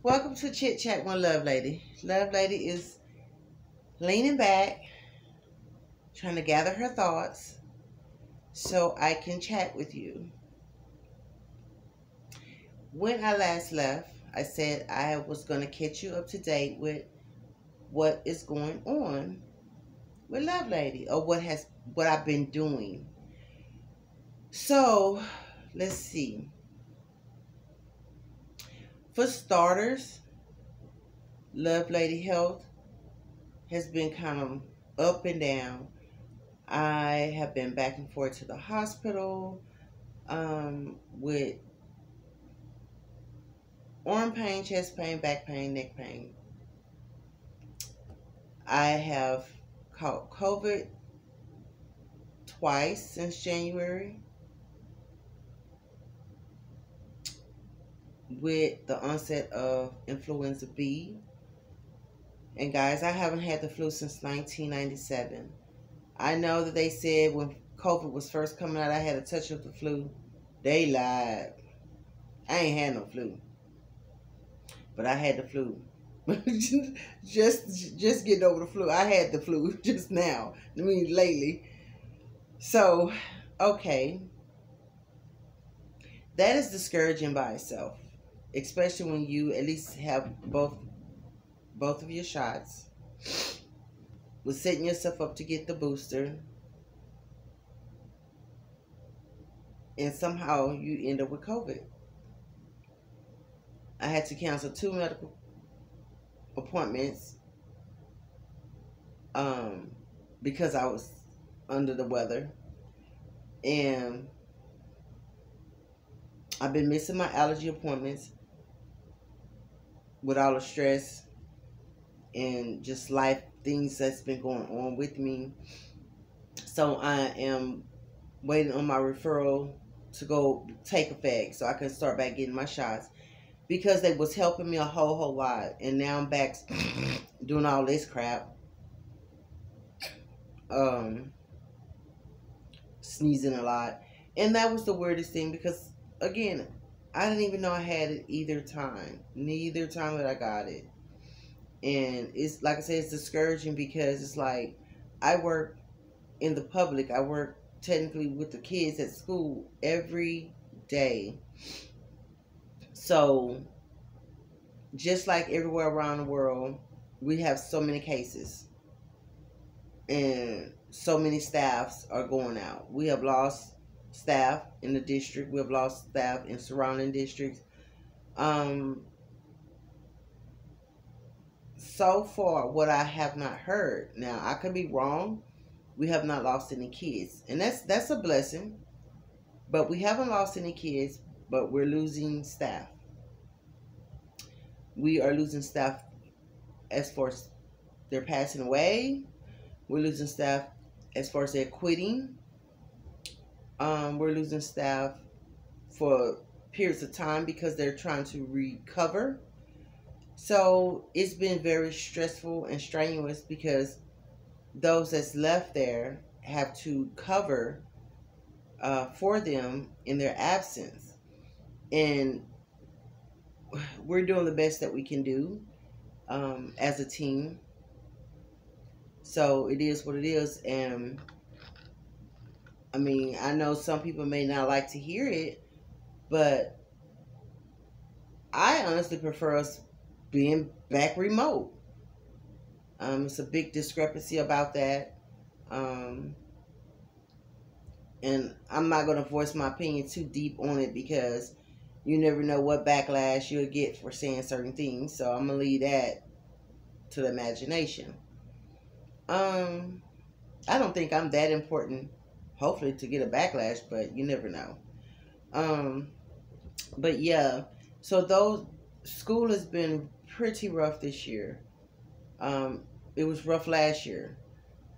Welcome to Chit Chat with Lovelady. Lovelady is leaning back, trying to gather her thoughts so I can chat with you. When I last left, I said I was going to catch you up to date with what is going on with Lovelady or what I've been doing. So, let's see. For starters, Lovelady Health has been kind of up and down. I have been back and forth to the hospital with arm pain, chest pain, back pain, neck pain. I have caught COVID twice since January with the onset of influenza B. And guys, I haven't had the flu since 1997. I know that they said when COVID was first coming out, I had a touch of the flu. They lied. I ain't had no flu. But I had the flu. just getting over the flu. I had the flu just now. I mean, lately. So, okay. That is discouraging by itself. Especially when you at least have both of your shots. With setting yourself up to get the booster. And somehow you end up with COVID. I had to cancel 2 medical appointments because I was under the weather. And I've been missing my allergy appointments with all the stress and just life things that's been going on with me. So I am waiting on my referral to go take effect so I can start back getting my shots because they was helping me a whole lot, and now I'm back doing all this crap, sneezing a lot. And that was the weirdest thing because again, I didn't even know I had it neither time that I got it. And it's like I said, it's discouraging because it's like I work in the public. I work technically with the kids at school every day. So just like everywhere around the world, we have so many cases and so many staffs are going out. We have lost staff in the district. We have lost staff in surrounding districts. So far, what I have not heard, now I could be wrong, we have not lost any kids, and that's a blessing. But we haven't lost any kids, but we're losing staff. We are losing staff as far as they're passing away. We're losing staff as far as they're quitting. We're losing staff for periods of time because they're trying to recover. So it's been very stressful and strenuous because those that's left there have to cover for them in their absence. And we're doing the best that we can do as a team. So it is what it is. And I mean, I know some people may not like to hear it, but I honestly prefer us being back remote. It's a big discrepancy about that. And I'm not going to voice my opinion too deep on it because you never know what backlash you'll get for saying certain things. So I'm going to leave that to the imagination. I don't think I'm that important, hopefully, to get a backlash, but you never know. But yeah, so school has been pretty rough this year. It was rough last year,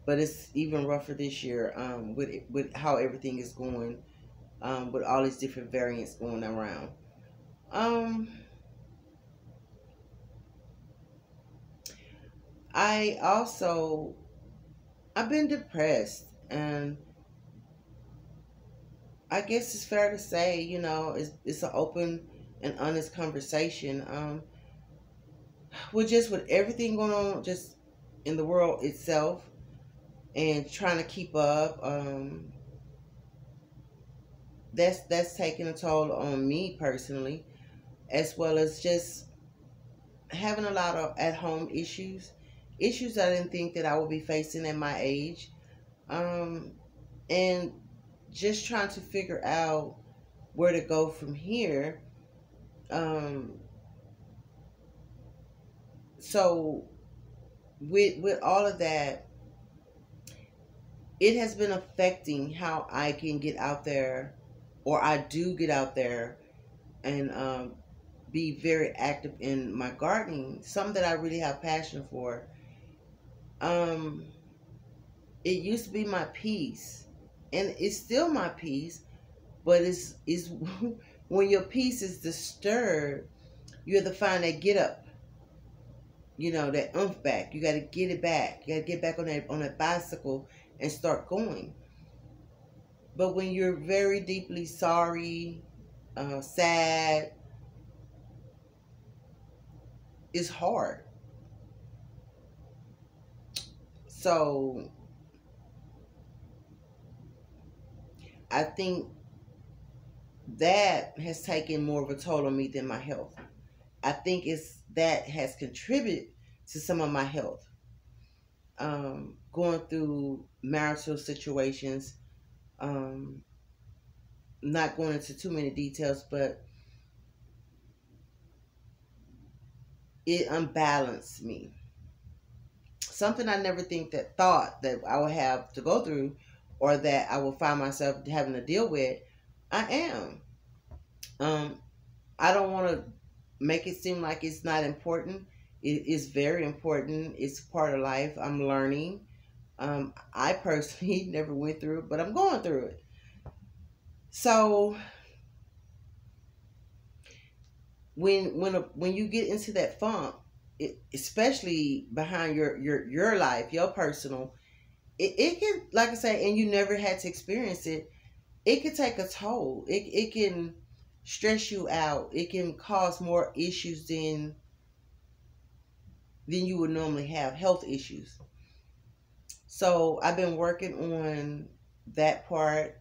but it's even rougher this year with how everything is going, with all these different variants going around. I've been depressed, and I guess it's fair to say, it's an open and honest conversation. just with everything going on just in the world itself and trying to keep up, that's taking a toll on me personally, as well as just having a lot of at home issues I didn't think that I would be facing at my age, um, and just trying to figure out where to go from here. Um, so with all of that, it has been affecting how I can get out there, or I do get out there and be very active in my gardening, something that I really have passion for. Um, it used to be my peace, and it's still my peace, but it's when your peace is disturbed, you have to find that get up, that oomph back. You got to get it back. You got to get back on that bicycle and start going. But when you're very deeply sorry, sad, it's hard. So I think that has taken more of a toll on me than my health. I think it's that has contributed to some of my health. Going through marital situations, um, not going into too many details, but it unbalanced me. Something I never thought that I would have to go through, or that I will find myself having to deal with. I am. Um, I don't want to make it seem like it's not important. It is very important. It's part of life. I'm learning. I personally never went through it, but I'm going through it. So when you get into that funk, especially behind your life, your personal, it can, like I say, and you never had to experience it. It can take a toll. It can stress you out. It can cause more issues than you would normally have, health issues. So I've been working on that part.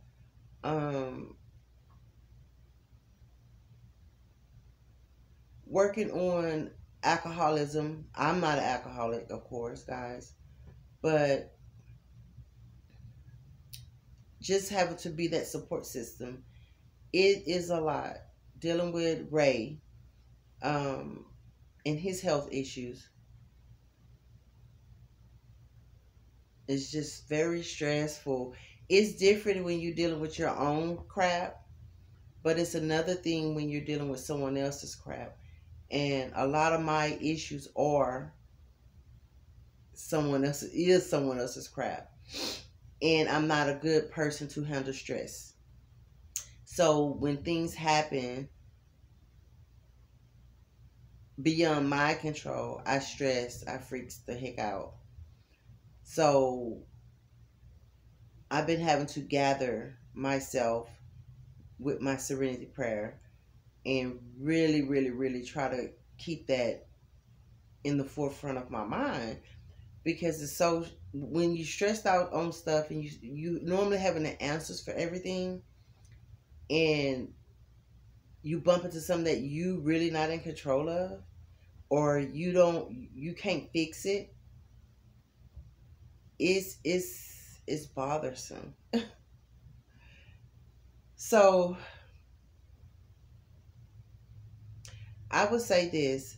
Um, Working on alcoholism. I'm not an alcoholic, of course, guys, but just having to be that support system, it is a lot. Dealing with Ray, um, and his health issues is just very stressful. It's different when you're dealing with your own crap, but it's another thing when you're dealing with someone else's crap. And a lot of my issues are someone else's crap. And I'm not a good person to handle stress. So when things happen beyond my control, I stress, I freaks the heck out. So I've been having to gather myself with my serenity prayer and really, really, really try to keep that in the forefront of my mind, because it's so, when you stressed out on stuff and you normally having the answers for everything, and you bump into something that you really not in control of, or you can't fix it, it's bothersome. So I would say this: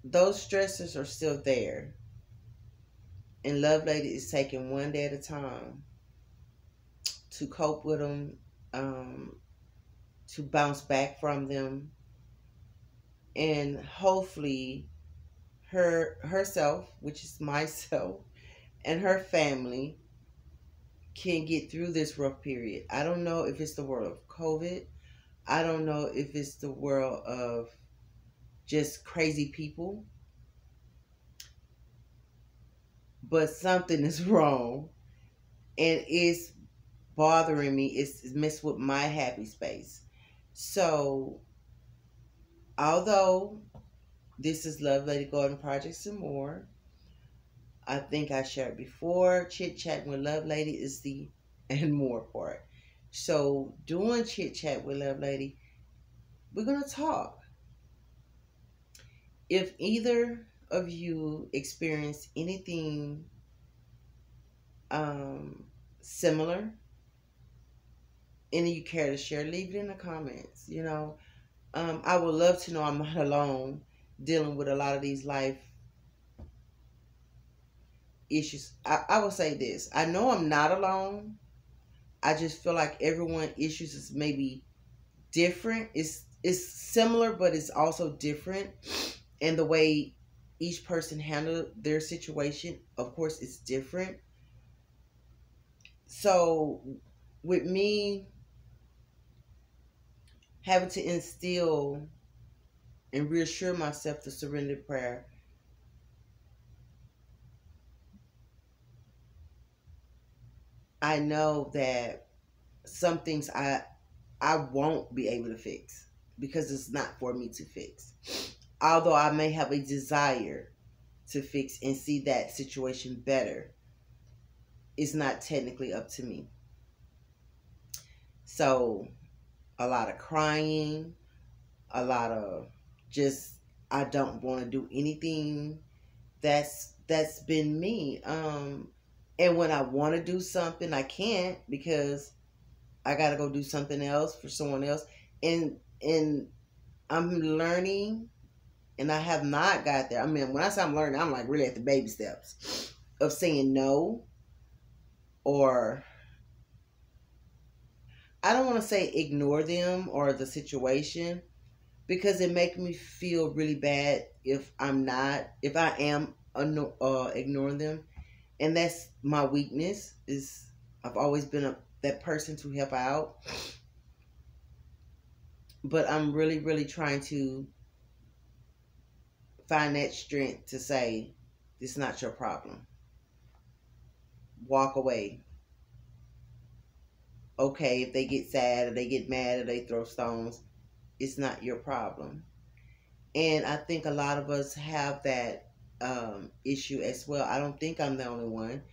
those stressors are still there, and Lovelady is taking one day at a time to cope with them, um, to bounce back from them, and hopefully herself, which is myself, and her family can get through this rough period. I don't know if it's the world of COVID. I don't know if it's the world of just crazy people, but something is wrong, and it's bothering me. It's messed with my happy space. So although This is Lovelady Garden Projects and More. I think I shared before, chit chatting with Lovelady is the and more part. So doing chit chat with Lovelady, we're gonna talk. If either of you experience anything um, similar, any you care to share, leave it in the comments. I would love to know I'm not alone dealing with a lot of these life issues. I will say this: I know I'm not alone. I just feel like everyone issues is maybe different. It's similar, but it's also different. And the way each person handled their situation, of course, it's different. So with me having to instill and reassure myself the surrender prayer, I know that some things I won't be able to fix because it's not for me to fix. Although I may have a desire to fix and see that situation better, it's not technically up to me. So a lot of crying, a lot of just I don't want to do anything. That's been me. And when I want to do something, I can't because I got to go do something else for someone else. And I'm learning, and I have not got there. I mean, when I say I'm learning, I'm like really at the baby steps of saying no, or I don't want to say ignore them or the situation, because it makes me feel really bad if I am ignoring them. And that's my weakness, is I've always been that person to help out. But I'm really, really trying to find that strength to say, this is not your problem. Walk away. Okay, if they get sad or they get mad or they throw stones, it's not your problem. And I think a lot of us have that issue as well. I don't think I'm the only one.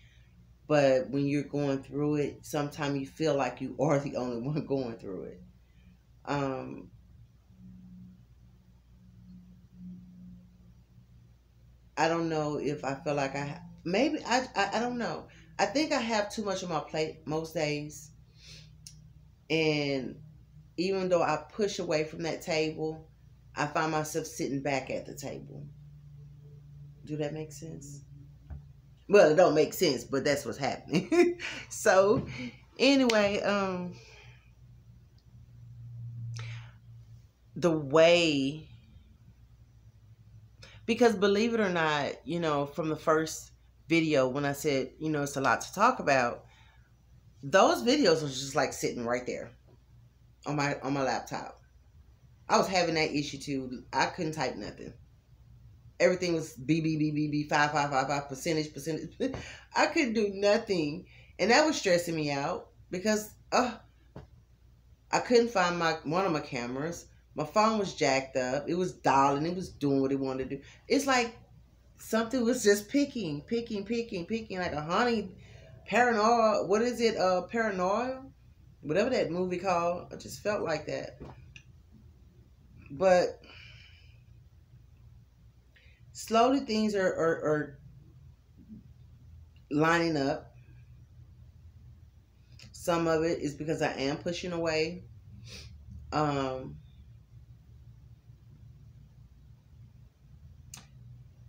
But when you're going through it, sometimes you feel like you are the only one going through it. Um, I don't know if I feel like maybe I don't know. I think I have too much on my plate most days, and even though I push away from that table, I find myself sitting back at the table. Do that make sense? Well, it don't make sense, but that's what's happening. So, anyway, the way, because believe it or not, from the first video when I said, it's a lot to talk about, those videos was just like sitting right there on my laptop. I was having that issue too. I couldn't type nothing. Everything was B 5 percentage. I couldn't do nothing, and that was stressing me out because I couldn't find one of my cameras. My phone was jacked up. It was dialing. It was doing what it wanted to do. It's like something was just picking like a honey paranoia. What is it? Paranoia, whatever that movie called. I just felt like that, but slowly things are lining up. Some of it is because I am pushing away.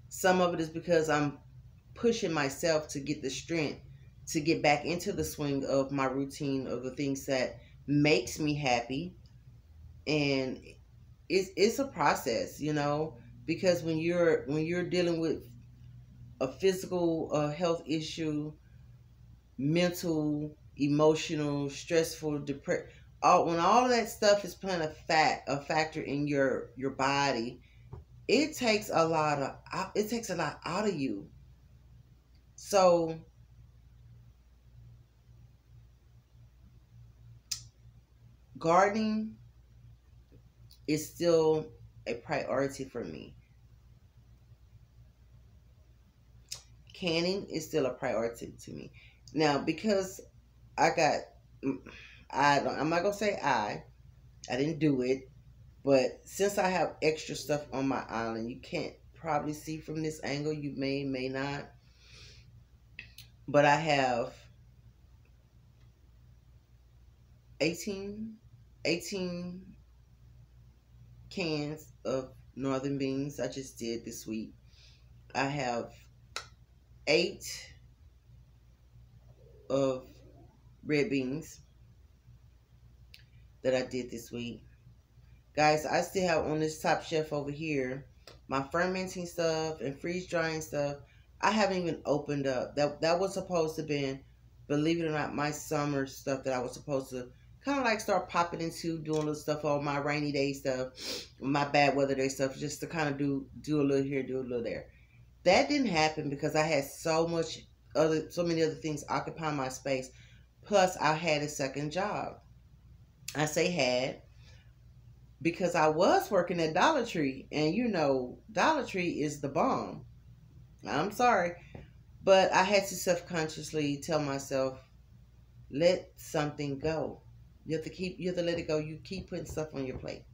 Some of it is because I'm pushing myself to get the strength to get back into the swing of my routine of the things that makes me happy. And it's a process, because when you're dealing with a physical health issue, mental, emotional, stressful, depressed, when all of that stuff is playing a factor in your body, it takes a lot out of you. So gardening is still a priority for me. canning is still a priority to me. Now, because I got, I'm not gonna say I didn't do it, but since I have extra stuff on my island, you can't probably see from this angle. You may not, but I have 18, 18 cans of northern beans. I just did this week. I have 8 of red beans that I did this week. Guys, I still have on this top shelf over here my fermenting stuff and freeze drying stuff. I haven't even opened up. That was supposed to be, believe it or not, my summer stuff that I was supposed to kind of like start popping into, doing little stuff on my rainy day stuff, my bad weather day stuff, just to kind of do a little here, do a little there. That didn't happen because I had so many other things occupying my space. Plus, I had a second job. I say had because I was working at Dollar Tree, and you know, Dollar Tree is the bomb. I'm sorry, but I had to self-consciously tell myself, let something go. You have to let it go. You keep putting stuff on your plate.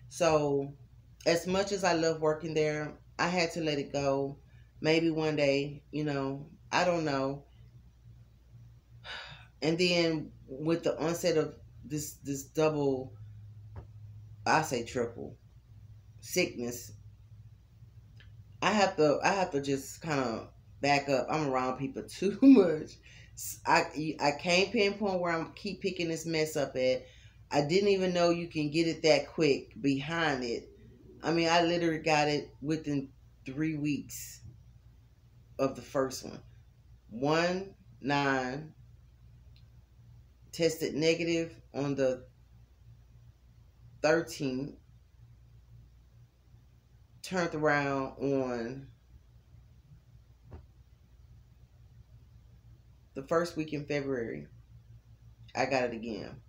So, as much as I love working there, I had to let it go. Maybe one day, I don't know. And then with the onset of this double, I say triple sickness, I have to just kind of back up. I'm around people too much. I can't pinpoint where I'm keep picking this mess up at. I didn't even know you can get it that quick behind it. I mean, I literally got it within 3 weeks of the first one. 1/9, tested negative on the 13th, turned around on the first week in February. I got it again,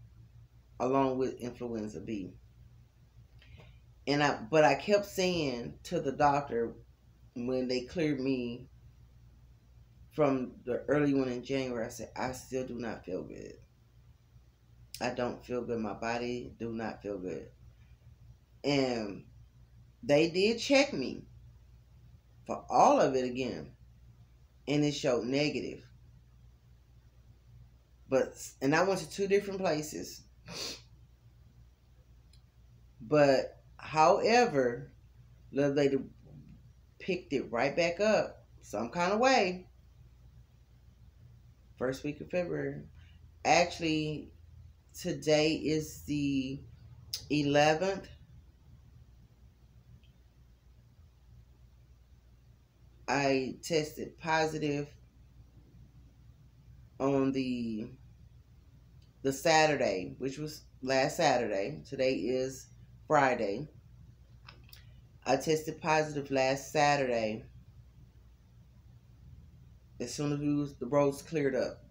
along with influenza B. But I kept saying to the doctor when they cleared me from the early one in January, I said, I still do not feel good. I don't feel good. My body do not feel good. And they did check me for all of it again, and it showed negative. And I went to 2 different places. But however, Lovelady picked it right back up some kind of way. First week of February. Actually, today is the 11th. I tested positive on the Saturday, which was last Saturday. Today is Friday. I tested positive last Saturday as soon as the roads cleared up,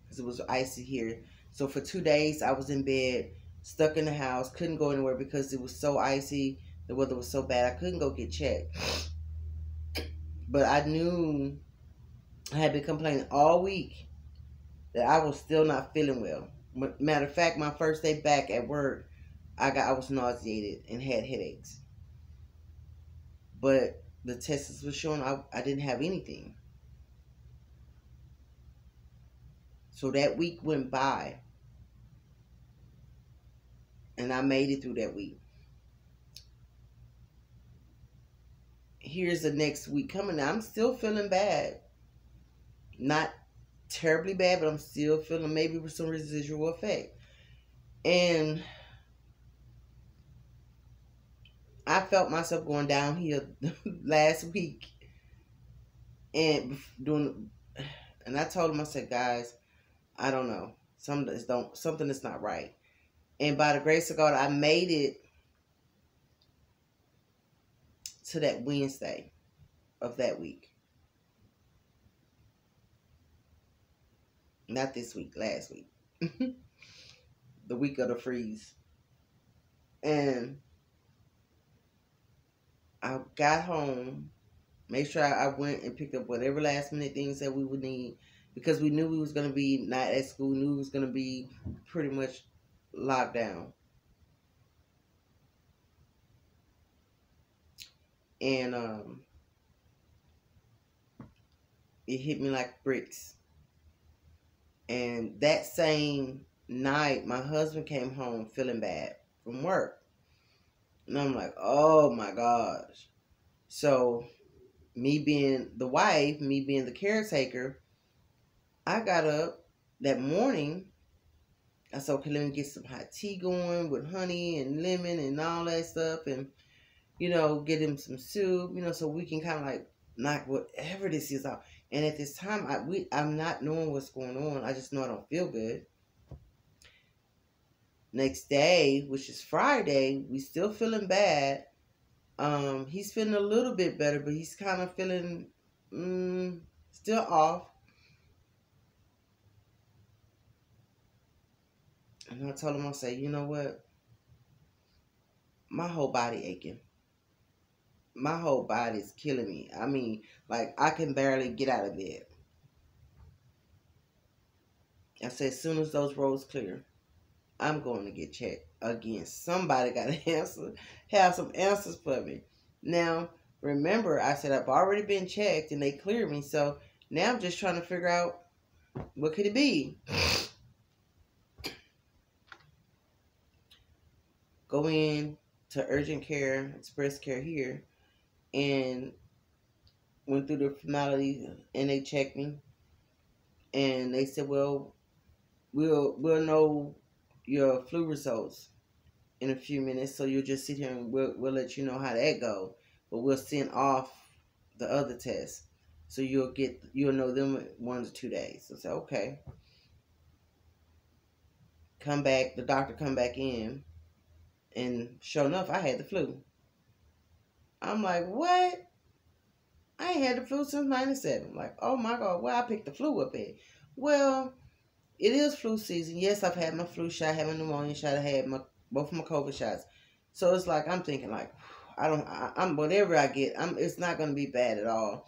because it was icy here. So for 2 days I was in bed, stuck in the house, couldn't go anywhere because it was so icy. The weather was so bad I couldn't go get checked. But I knew I had been complaining all week that I was still not feeling well. Matter of fact, my first day back at work, I was nauseated and had headaches. But the tests were showing I didn't have anything. So that week went by, and I made it through that week. Here's the next week coming. I'm still feeling bad. Not terribly bad, but I'm still feeling maybe with some residual effect. And I felt myself going downhill last week. And I told him, I said, guys, I don't know. Something is not right. And by the grace of God, I made it to that Wednesday of that week. Not this week, last week. The week of the freeze. And I got home Make sure I went and picked up whatever last minute things that we would need, because we knew we was going to be not at school. We knew we was going to be pretty much locked down. And it hit me like bricks. And that same night, my husband came home feeling bad from work. And I'm like, oh my gosh. So, me being the wife, me being the caretaker, I got up that morning. I said, okay, let me get some hot tea going with honey and lemon and all that stuff. And, get him some soup, so we can kind of like knock whatever this is out. And at this time, I'm not knowing what's going on. I just know I don't feel good. Next day, which is Friday, we still feeling bad. He's feeling a little bit better, but he's kind of feeling still off. And I told him, I say, you know what? My whole body aching. My whole body is killing me. I mean, like, I can barely get out of bed. I said, as soon as those roads clear, I'm going to get checked again. Somebody got to have some answers for me. Now, remember, I said I've already been checked and they cleared me. So now I'm just trying to figure out, what could it be? Go in to urgent care, express care here, and went through the formalities, and they checked me. And they said, well, we'll know your flu results in a few minutes, so you'll just sit here and we'll let you know how that go. But we'll send off the other tests, so you'll know them in 1 to 2 days. So I said, okay. Come back, the doctor come back in, and sure enough, I had the flu. I'm like, what? I ain't had the flu since 97. Like, oh my God, where I picked the flu up at? Well, it is flu season. Yes, I've had my flu shot, I had my pneumonia shot, I had both of my COVID shots. So it's like, I'm thinking like, I'm whatever I get, it's not going to be bad at all.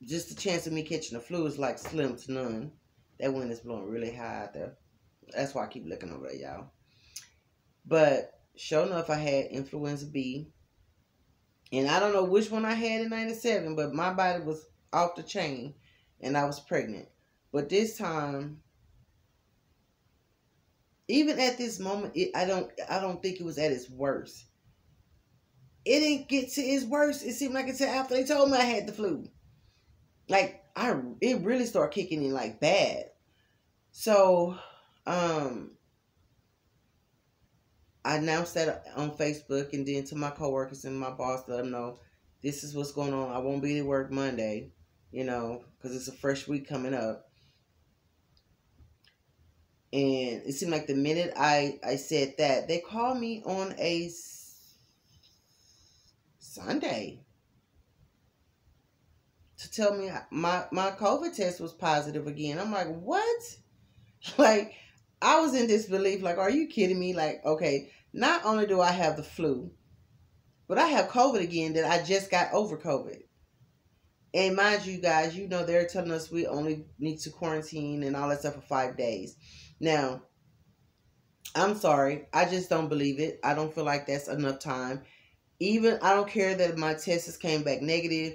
Just the chance of me catching the flu is like slim to none. That wind is blowing really high out there. That's why I keep looking over there, y'all. But sure enough, I had influenza B. And I don't know which one I had in 97, but my body was off the chain and I was pregnant. But this time, even at this moment, I don't think it was at its worst. It didn't get to its worst. It seemed like it's after they told me I had the flu. Like, it really started kicking in like bad. So, I announced that on Facebook, and then to my coworkers and my boss, let them know this is what's going on. I won't be to work Monday, because it's a fresh week coming up. And it seemed like the minute I said that, they called me on a Sunday to tell me my COVID test was positive again. I'm like, what? Like, I was in disbelief. Like, are you kidding me? Like, okay, not only do I have the flu, but I have COVID again that I just got over COVID. And mind you guys, they're telling us we only need to quarantine and all that stuff for 5 days. Now, I'm sorry. I just don't believe it. I don't feel like that's enough time. Even, I don't care that my tests came back negative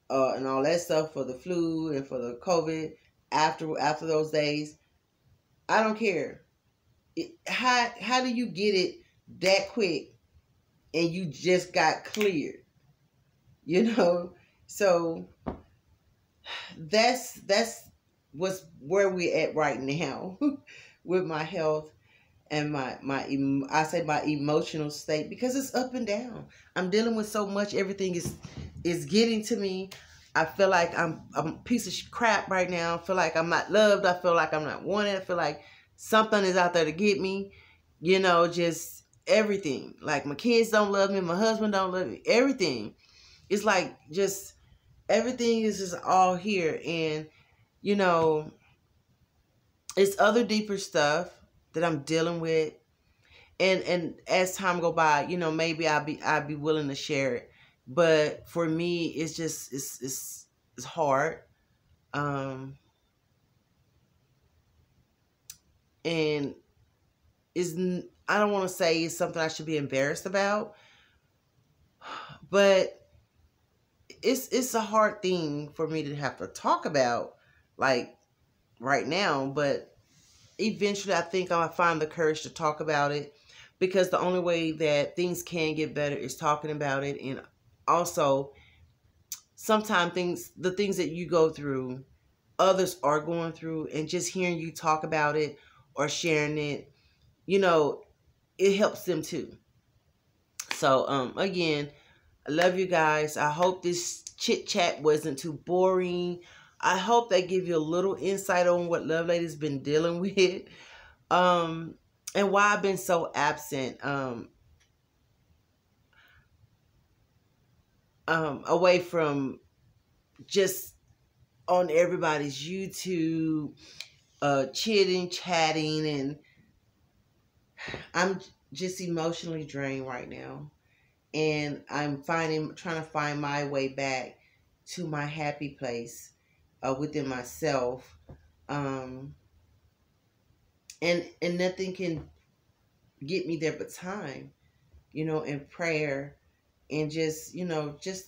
and all that stuff for the flu and for the COVID after those days. I don't care. How do you get it that quick and you just got cleared? So that's where we're at right now with my health and my emotional state, because it's up and down. I'm dealing with so much. Everything is getting to me. I feel like I'm a piece of crap right now. I feel like I'm not loved. I feel like I'm not wanted. I feel like something is out there to get me. Just everything. Like, my kids don't love me. My husband don't love me. Everything. It's like just everything is just all here. And, it's other deeper stuff that I'm dealing with. And as time go by, maybe I'll be willing to share it. But for me, it's just it's hard. Um, and is I don't want to say it's something I should be embarrassed about, but it's a hard thing for me to have to talk about, like right now. But eventually, I think I'll find the courage to talk about it, because the only way that things can get better is talking about it. And also, sometimes the things that you go through, others are going through, and just hearing you talk about it or sharing it, you know, it helps them too. So again, I love you guys. I hope this chit chat wasn't too boring. I hope they give you a little insight on what Lovelady's been dealing with, um and why I've been so absent, away from just on everybody's YouTube, chitting, chatting, and I'm just emotionally drained right now. And I'm trying to find my way back to my happy place, within myself. Um, and nothing can get me there but time, and prayer, and just, just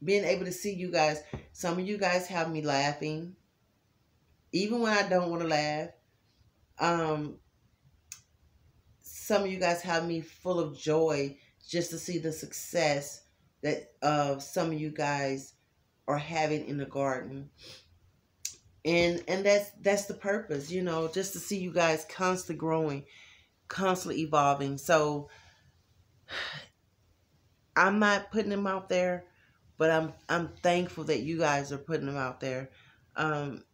being able to see you guys. Some of you guys have me laughing, even when I don't want to laugh. Um, some of you guys have me full of joy just to see the success that some of you guys are having in the garden. And that's the purpose, just to see you guys constantly growing, constantly evolving. So I'm not putting them out there, but I'm thankful that you guys are putting them out there, um,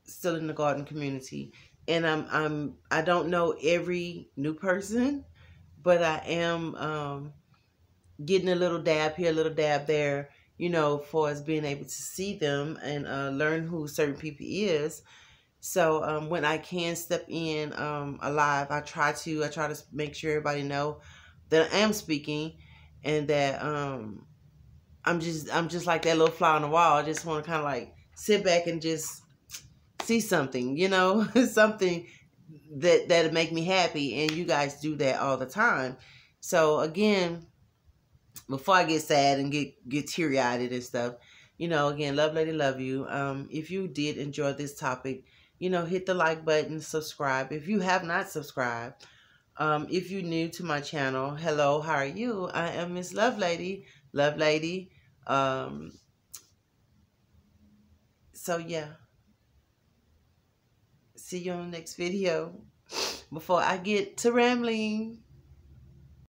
still in the garden community. And I don't know every new person, but I am, getting a little dab here, a little dab there, for us being able to see them and learn who certain people is. So when I can step in, alive, I try to make sure everybody know that I am speaking, and that I'm just like that little fly on the wall. I just want to kind of like sit back and just see something, something that'll make me happy. And you guys do that all the time. So again, before I get sad and get teary eyed and stuff, again, love lady, love you. If you did enjoy this topic, hit the like button, subscribe if you have not subscribed. If you're new to my channel, hello, how are you? I am Miss Lovelady, Lovelady. Um, so yeah, see you on the next video. Before I get to rambling.